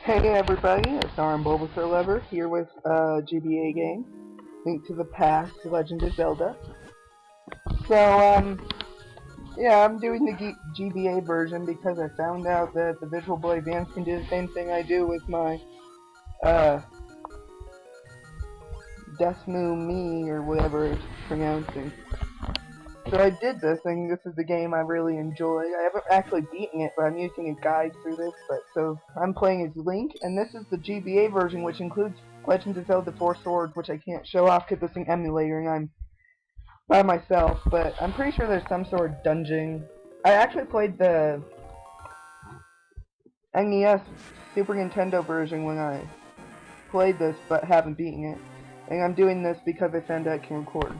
Hey everybody, it's rmbulbasaurlover here with a GBA game, Link to the Past, Legend of Zelda. So, yeah, I'm doing the GBA version because I found out that the Visual Boy Advance can do the same thing I do with my, Desmu Me, or whatever it's pronouncing. So I did this, and this is the game I really enjoy. I haven't actually beaten it, but I'm using a guide through this. So I'm playing as Link, and this is the GBA version, which includes Legend of Zelda 4 Swords, which I can't show off because it's an emulator, and I'm by myself. But I'm pretty sure there's some sort of dungeon. I actually played the NES Super Nintendo version when I played this, but haven't beaten it. And I'm doing this because I found out I can record.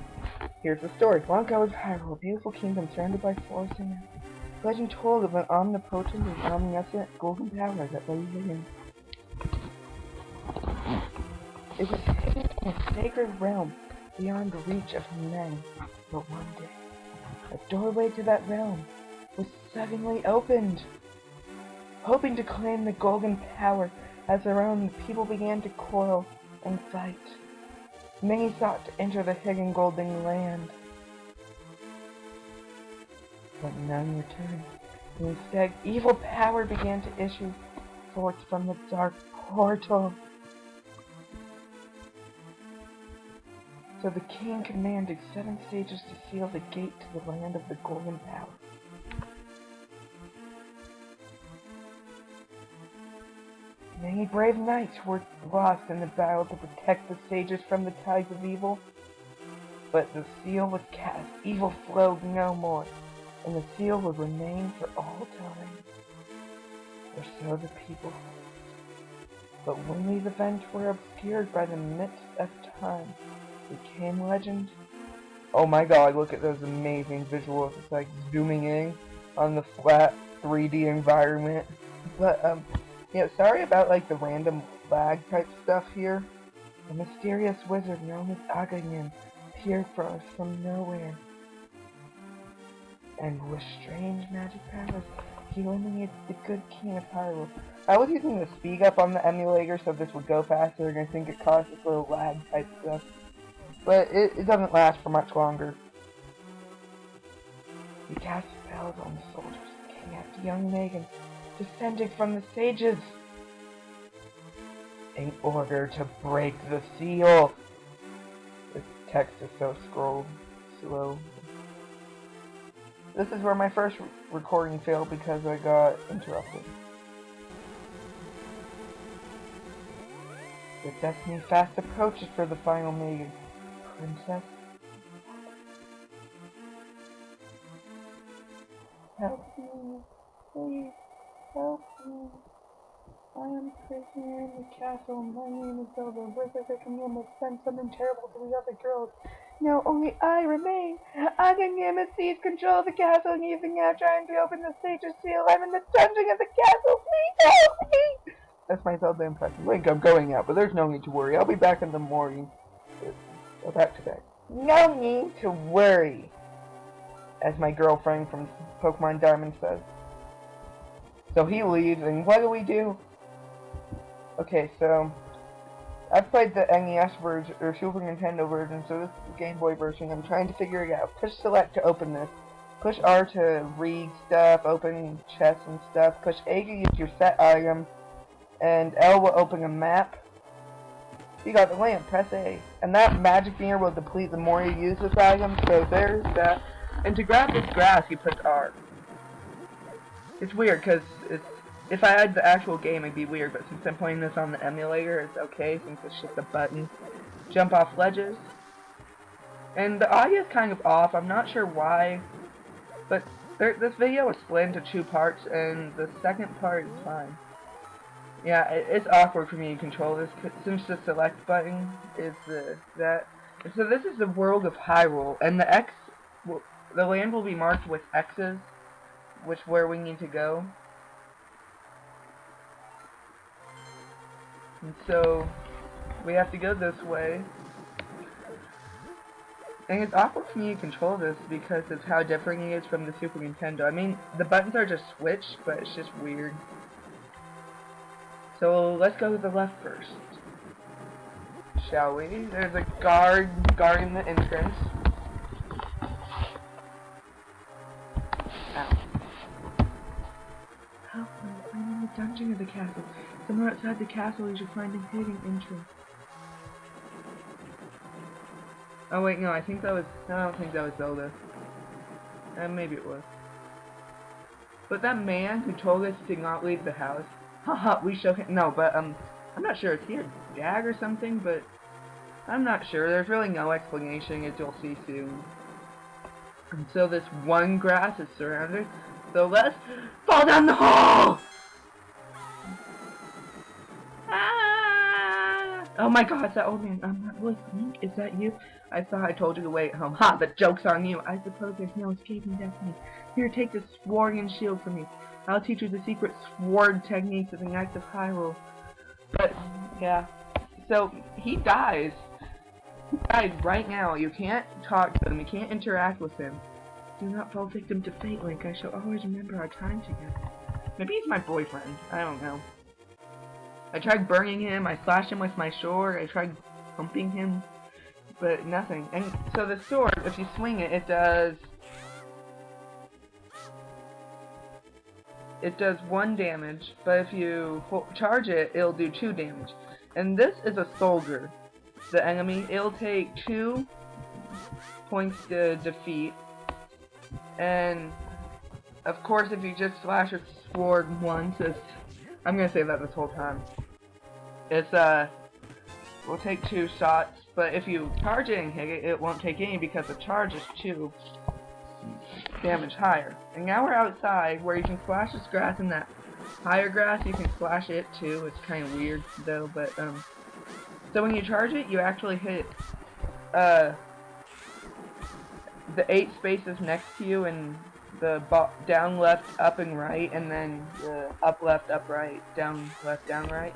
Here's the story. Long ago was Hyrule, a beautiful kingdom surrounded by forests and mountains. Legend told of an omnipotent and omniscient golden power that lay hidden. It was hidden in a sacred realm beyond the reach of men. But one day, a doorway to that realm was suddenly opened. Hoping to claim the golden power as their own, the people began to quarrel and fight. Many sought to enter the hidden golden land, but none returned. Instead, evil power began to issue forth from the dark portal. So the king commanded 7 sages to seal the gate to the land of the golden power. Many brave knights were lost in the battle to protect the sages from the tides of evil. But the seal was cast, evil flowed no more, and the seal would remain for all time. Or so the people hoped. But when these events were obscured by the mist of time, became legend. Oh my god, look at those amazing visuals. It's like zooming in on the flat 3D environment. But, sorry about like the random lag type stuff here. A mysterious wizard known as Aghanim appeared for us from nowhere. And with strange magic powers, he eliminated the good king of Hyrule. I was using the speed up on the emulator so this would go faster, and I think it caused this little lag type stuff. But it doesn't last for much longer. He cast spells on the soldiers and kidnapped young Megan, descended from the sages, in order to break the seal. The text is so slow. This is where my first recording failed because I got interrupted. The destiny fast approaches for the final maiden, Princess. Help me, please, help me. I am prisoner in the castle. My name is Zelda. Wizard Aghanim has done something terrible to the other girls. Now only I remain. Aghanim has seized control of the castle and even now trying to open the sage's seal. I'm in the dungeon of the castle. Please help me! That's my Zelda impression. Link, I'm going out, but there's no need to worry. I'll be back in the morning. Go back to bed. No need to worry, as my girlfriend from Pokemon Diamond says. So he leaves, and what do? Okay, so I've played the NES version, or Super Nintendo version, so this is the Game Boy version. I'm trying to figure it out. Push select to open this. Push R to read stuff, open chests and stuff. Push A to use your set item, and L will open a map. You got the lamp, press A. And that magic mirror will deplete the more you use this item, so there's that. And to grab this grass, you push R. It's weird, because if I had the actual game, it'd be weird, but since I'm playing this on the emulator, it's okay, since it's just a button. Jump off ledges. And the audio is kind of off, I'm not sure why, but this video is split into 2 parts, and the second part is fine. Yeah, it's awkward for me to control this, since the select button is that. So this is the world of Hyrule, and the land will be marked with X's, where we need to go. And so, we have to go this way. And it's awkward for me to control this because of how different it is from the Super Nintendo. I mean, the buttons are just switched, but it's just weird. So let's go to the left first, shall we? There's a guard guarding the entrance. Ow. Help me, I'm in the dungeon of the castle. Somewhere outside the castle you should find a hidden entrance. Oh wait, no, I don't think that was Zelda. Maybe it was. But that man who told us to not leave the house, haha, we show him, no, but, I'm not sure, is he a gag or something, but, I'm not sure, there's really no explanation, as you'll see soon. And so this one grass is surrounded, so let's fall down the hole! Ah! Oh my god, it's that old man. That voice, Link, is that you? I thought I told you to wait at home. Ha, the joke's on you. I suppose there's no escaping destiny. Here, take this sword and shield from me. I'll teach you the secret sword techniques of the Knights of Hyrule. But, yeah. So, he dies. He dies right now. You can't talk to him. You can't interact with him. Do not fall victim to fate, Link. I shall always remember our time together. Maybe he's my boyfriend. I don't know. I tried burning him, I slashed him with my sword, I tried humping him, but nothing. And so the sword, if you swing it, it does 1 damage, but if you charge it, it'll do 2 damage. And this is a soldier, the enemy. It'll take 2 points to defeat. And of course, if you just slash your sword once, I'm gonna say that this whole time. It's will take 2 shots, but if you charge it and hit it, it won't take any because the charge is 2 damage higher. And now we're outside where you can slash this grass, and that higher grass you can slash it too. It's kind of weird though, but so when you charge it, you actually hit the 8 spaces next to you, and the down, left, up, and right, and then the up, left, up, right, down, left, down, right.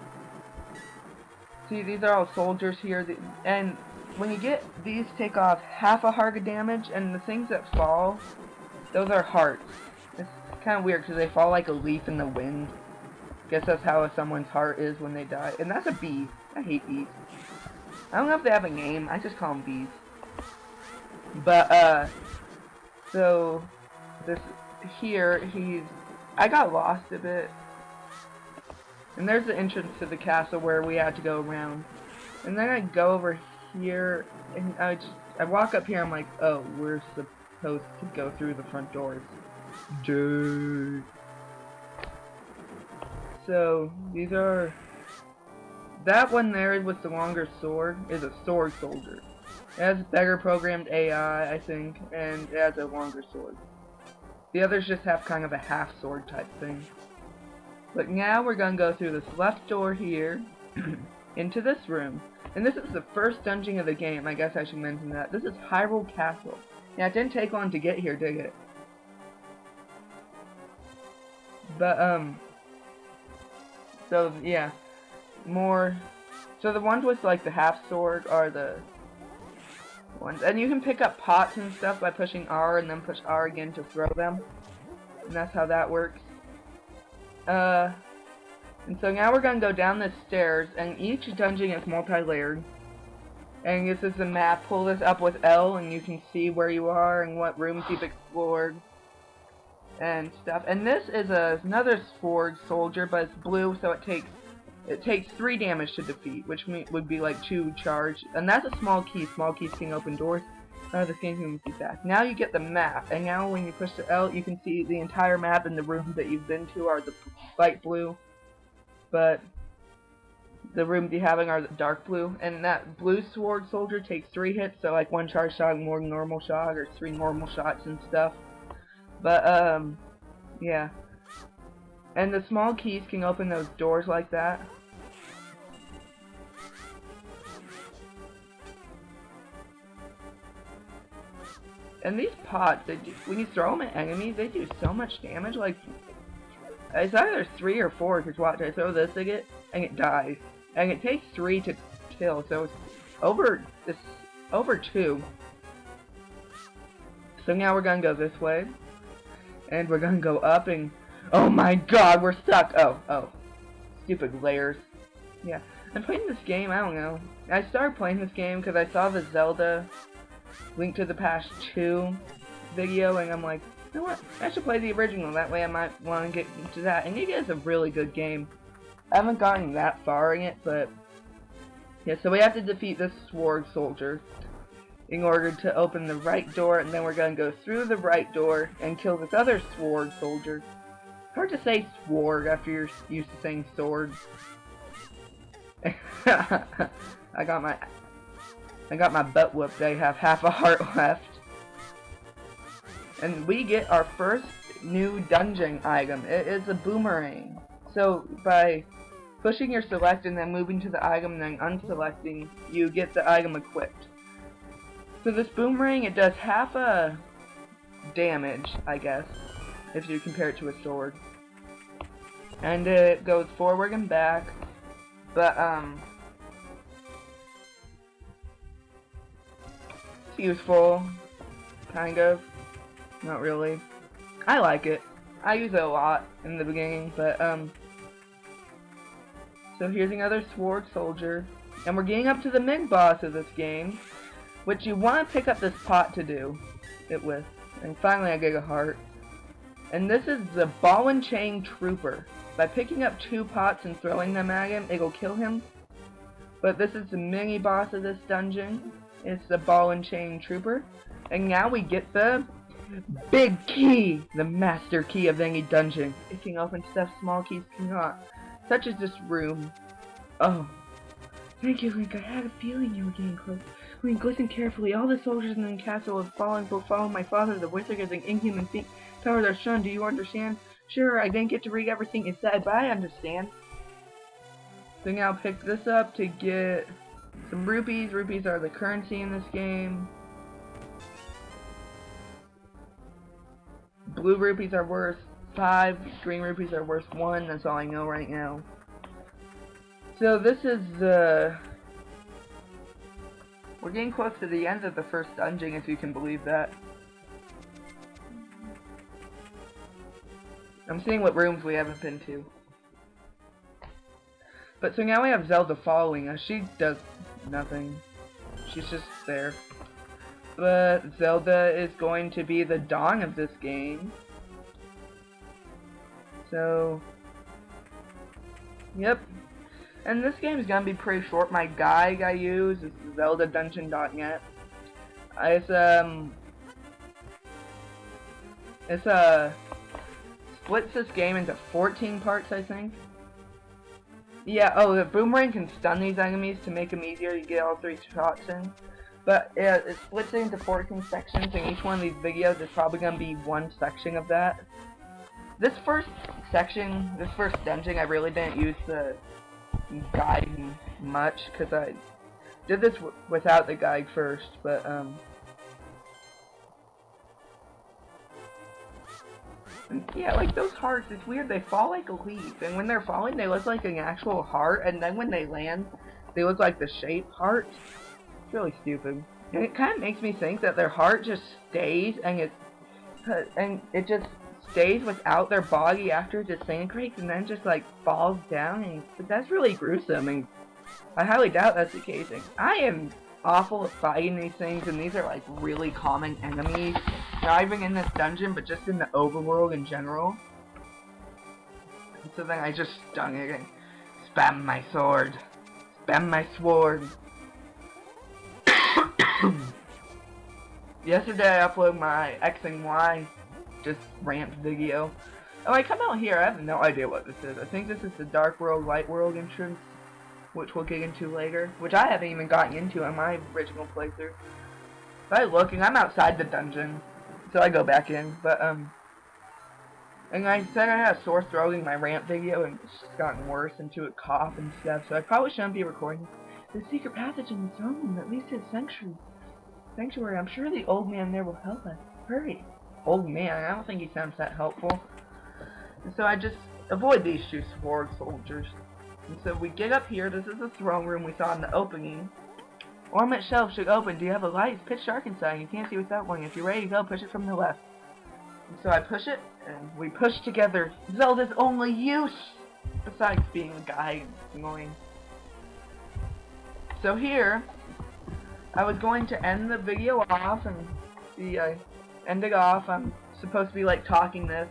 See, these are all soldiers here, and when you get these, take off half a heart of damage, and the things that fall, those are hearts. It's kind of weird because they fall like a leaf in the wind. Guess that's how someone's heart is when they die. And that's a bee. I hate bees. I don't know if they have a name. I just call them bees. But so this here, I got lost a bit. And there's the entrance to the castle where we had to go around. And then I go over here, and I walk up here, I'm like, oh, we're supposed to go through the front doors. Dude. So, these are... That one there with the longer sword is a sword soldier. It has better programmed AI, I think, and it has a longer sword. The others just have kind of a half sword type thing. But now we're gonna go through this left door here, into this room. And this is the first dungeon of the game, I guess I should mention that. This is Hyrule Castle. Yeah, it didn't take long to get here, did it? But, so, yeah. More... So the ones with, like, the half sword are the ones. And you can pick up pots and stuff by pushing R and then push R again to throw them. And that's how that works. And so now we're gonna go down the stairs, and each dungeon is multi-layered. And this is the map. Pull this up with L, and you can see where you are and what rooms you've explored and stuff. And this is another sword soldier, but it's blue, so it takes 3 damage to defeat, which would be like 2 charge. And that's a small key. Small keys can open doors. The game can be fast. Now you get the map, and now when you push the L, you can see the entire map, and the rooms that you've been to are the light blue, but the rooms you haven't are the dark blue. And that blue sword soldier takes 3 hits, so like 1 charge shot and 1 normal shot, or 3 normal shots and stuff. But yeah. And the small keys can open those doors like that. And these pots, when you throw them at enemies, they do so much damage. Like, it's either 3 or 4, because watch, I throw this at it, and it dies. And it takes 3 to kill, so it's over 2. So now we're gonna go this way. And we're gonna go up, and oh my god, we're stuck! Oh. Stupid layers. Yeah. I'm playing this game, I don't know. I started playing this game because I saw the Zelda Link to the Past 2 video, and I'm like, you know what? I should play the original. That way I might want to get into that. And it is a really good game. I haven't gotten that far in it, but yeah, so we have to defeat this sword soldier in order to open the right door, and then we're going to go through the right door and kill this other sword soldier. Hard to say sword after you're used to saying sword. I got my butt whooped. I have half a heart left. And we get our first new dungeon item. It is a boomerang. So by pushing your select and then moving to the item and then unselecting, you get the item equipped. So this boomerang, it does half a damage, I guess, if you compare it to a sword. And it goes forward and back, but it's useful, kind of. Not really. I like it. I use it a lot in the beginning, but so here's another sword soldier, and we're getting up to the main boss of this game, which you want to pick up this pot to do it with. And finally I get a heart. And this is the ball and chain trooper. By picking up 2 pots and throwing them at him, it'll kill him. But this is the mini boss of this dungeon. It's the ball and chain trooper. And now we get the big key, the master key of any dungeon. It can open stuff small keys cannot, such as this room. Oh, thank you, Link. I had a feeling you were getting close. Link, listen carefully. All the soldiers in the castle have fallen will follow my father. The wizard is an inhuman thing. Powers are shunned. Do you understand? Sure, I didn't get to read everything it said, but I understand. So now I'll pick this up to get some rupees. Rupees are the currency in this game. Blue rupees are worth 5, green rupees are worth 1, that's all I know right now. So this is the... We're getting close to the end of the first dungeon, if you can believe that. I'm seeing what rooms we haven't been to. But so now we have Zelda following us. She does nothing. She's just there. But Zelda is going to be the dawn of this game. So, yep. And this game is gonna be pretty short. My guide I use is zeldadungeon.net. It's splits this game into 14 parts, I think. Yeah, oh, the boomerang can stun these enemies to make them easier to get all 3 shots in. But it splits it into 14 sections, and each one of these videos is probably going to be one section of that. This first section, this first dungeon, I really didn't use the guide much, because I did this without the guide first, but, yeah, like those hearts, it's weird, they fall like a leaf, and when they're falling, they look like an actual heart, and then when they land, they look like the shape heart. Really stupid. And it kind of makes me think that their heart just stays and it just stays without their body after it disintegrates and then just like falls down, and that's really gruesome, and I highly doubt that's the case. And I am awful at fighting these things, and these are like really common enemies, not even in this dungeon but just in the overworld in general. And so then I just stung it and spam my sword. Spam my sword. Yesterday I uploaded my X and Y just rant video. Oh, I come out here, I have no idea what this is. I think this is the Dark World, Light World entrance, which we'll get into later, which I haven't even gotten into on my original playthrough. But I look, and I'm outside the dungeon, so I go back in, but, and I said I had a sore throat in my rant video, and it's just gotten worse into a cough and stuff, so I probably shouldn't be recording. The secret passage in the throne room that leads to the sanctuary. I'm sure the old man there will help us. Hurry. Old man, I don't think he sounds that helpful. And so I just avoid these 2 sword soldiers. And so we get up here. This is the throne room we saw in the opening. Ornament shelf should open. Do you have a light? It's pitch dark inside. You can't see without one. If you're ready to go, push it from the left. And so I push it, and we push together. Zelda's only use. Besides being a guy, it's annoying. So here, I was going to end the video off, and see, I ended off. I'm supposed to be like talking this,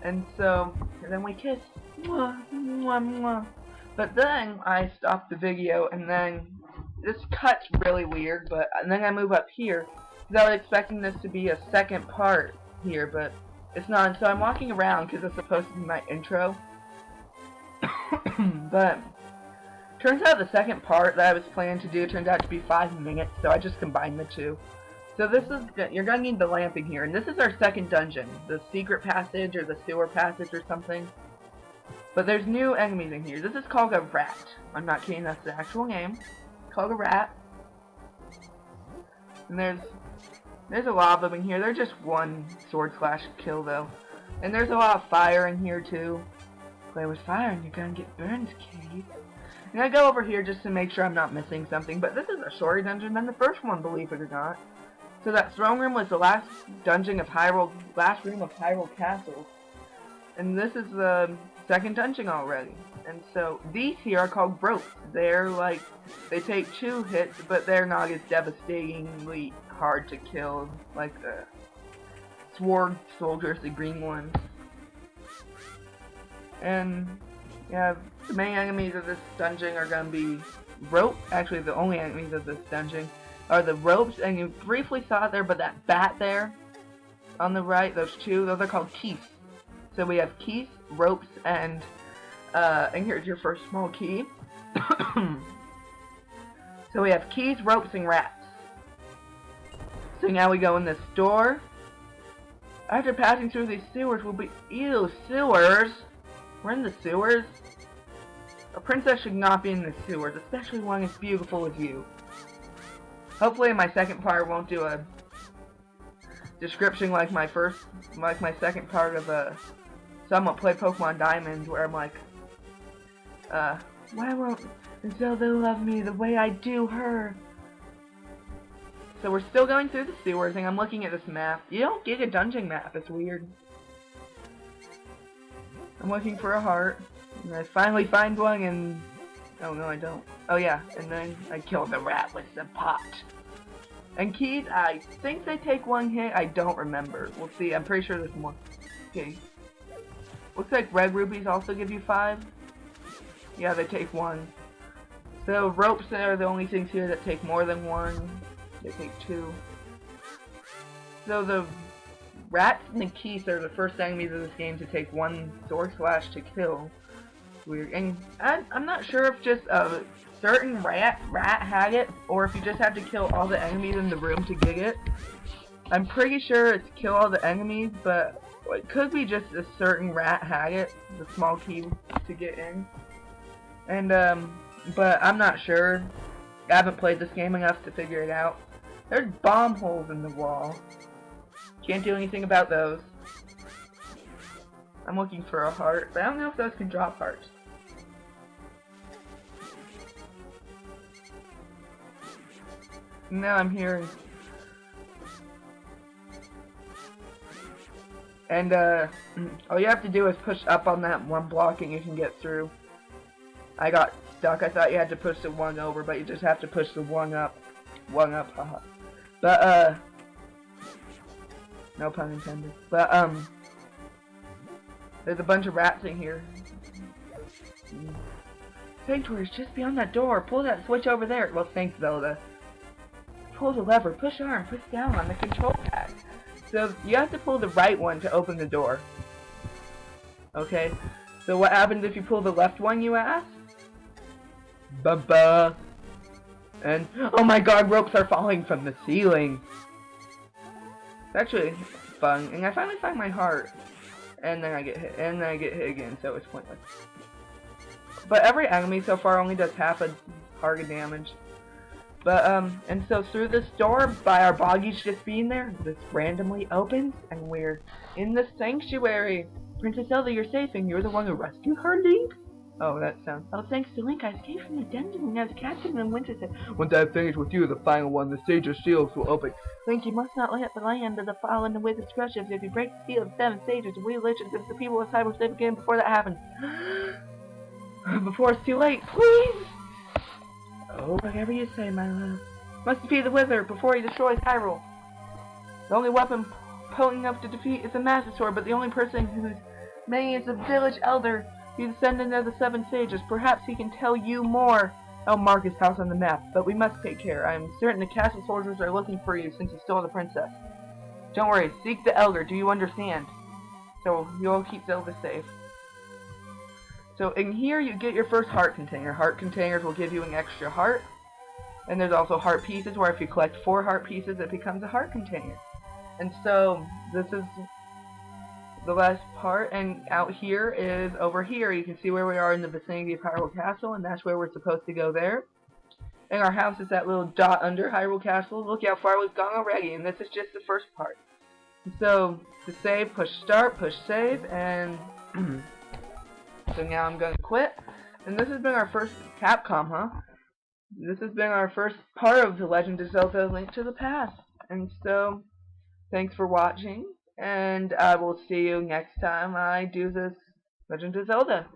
and then we kissed. Mwah, mwah, mwah. But then I stopped the video, and then this cut's really weird. And then I move up here because I was expecting this to be a second part here, but it's not. And so I'm walking around because it's supposed to be my intro. But turns out the second part that I was planning to do turned out to be 5 minutes, so I just combined the two. So this is, you're gonna need the lamp in here, and this is our second dungeon, the secret passage or the sewer passage or something. But there's new enemies in here. This is called a rat. I'm not kidding, that's the actual name. It's called a rat. And there's a lot of them in here. They're just one sword slash kill though. And there's a lot of fire in here too. Play with fire and you're gonna get burned, kid. And I go over here just to make sure I'm not missing something, but this is a shorter dungeon than the first one, believe it or not. So that throne room was the last dungeon of Hyrule, last room of Hyrule Castle. And this is the second dungeon already. And so these here are called ropes. They're like, they take 2 hits, but they're not as devastatingly hard to kill like the sword soldiers, the green ones. And yeah, the main enemies of this dungeon are gonna be rope. Actually, the only enemies of this dungeon are the ropes, and you briefly saw it there, but that bat there on the right, those are called keys. So we have keys, ropes, and here's your first small key. So we have keys, ropes, and rats. So now we go in this door. After passing through these sewers, we'll be, ew, sewers. We're in the sewers. A princess should not be in the sewers, especially one as beautiful as you. Hopefully my second part won't do a description like my second part of Somewhat Play Pokemon Diamond, where I'm like, why won't Zelda love me the way I do her? So we're still going through the sewers, and I'm looking at this map. You don't get a dungeon map, it's weird. I'm looking for a heart, and I finally find one, and oh no I don't. Oh yeah, and then I killed the rat with the pot. And keys, I think they take 1 hit, I don't remember. We'll see, I'm pretty sure there's more. Okay. Looks like red rubies also give you 5. Yeah, they take 1. So ropes are the only things here that take more than 1. They take 2. So the rats and the keys are the first enemies of this game to take 1 sword slash to kill. Weird. And I'm not sure if just a certain rat had it, or if you just have to kill all the enemies in the room to get it. I'm pretty sure it's kill all the enemies, but it could be just a certain rat had it, the small key to get in. And but I'm not sure. I haven't played this game enough to figure it out. There's bomb holes in the wall. Can't do anything about those. I'm looking for a heart, but I don't know if those can drop hearts. Now I'm here. And all you have to do is push up on that 1 block and you can get through. I got stuck. I thought you had to push the 1 over, but you just have to push the 1 up. 1 up, haha. But no pun intended. But there's a bunch of rats in here. Sanctuary's just beyond that door. Pull that switch over there. Well, thanks, Zelda. Pull the lever. Push R and push down on the control pad. So you have to pull the right one to open the door. Okay. So what happens if you pull the left one, you ask? Ba-ba. And oh my god, ropes are falling from the ceiling. It's actually fun. And I finally find my heart. And then I get hit. And then I get hit again, so it's pointless. But every enemy so far only does half a heart of damage. But and so through this door, by our boggies just being there, this randomly opens, and we're in the sanctuary. Princess Zelda, you're safe, and you're the one who rescued her, Link? Oh, that sounds. Oh, thanks to Link, I escaped from the dungeon and I was captured in Winter said, Once I finish with you, the final one, the Sage's Shields will open. Link, you must not let the land of the fallen and with its crushes. If you break the seal of 7 sages, the wheel legends of the people of Cyber will again before that happens. Before it's too late, please! Oh, whatever you say, my love. Must defeat the wizard before he destroys Hyrule. The only weapon potent enough to defeat is a Master Sword, but the only person whose name is a village elder, the descendant of the 7 sages. Perhaps he can tell you more. I'll mark his house on the map, but we must take care. I am certain the castle soldiers are looking for you since you stole the princess. Don't worry, seek the elder, do you understand? So you'll keep Zelda safe. So in here you get your first heart container. Heart containers will give you an extra heart. And there's also heart pieces where if you collect 4 heart pieces it becomes a heart container. And so this is the last part, and out here is over here. You can see where we are in the vicinity of Hyrule Castle, and that's where we're supposed to go there. And our house is that little dot under Hyrule Castle. Look how far we've gone already, and this is just the first part. And so to save, push start, push save, and so now I'm going to quit. And this has been our first Capcom, huh? This has been our first part of The Legend of Zelda: Link to the Past. And so, thanks for watching, and I will see you next time I do this Legend of Zelda.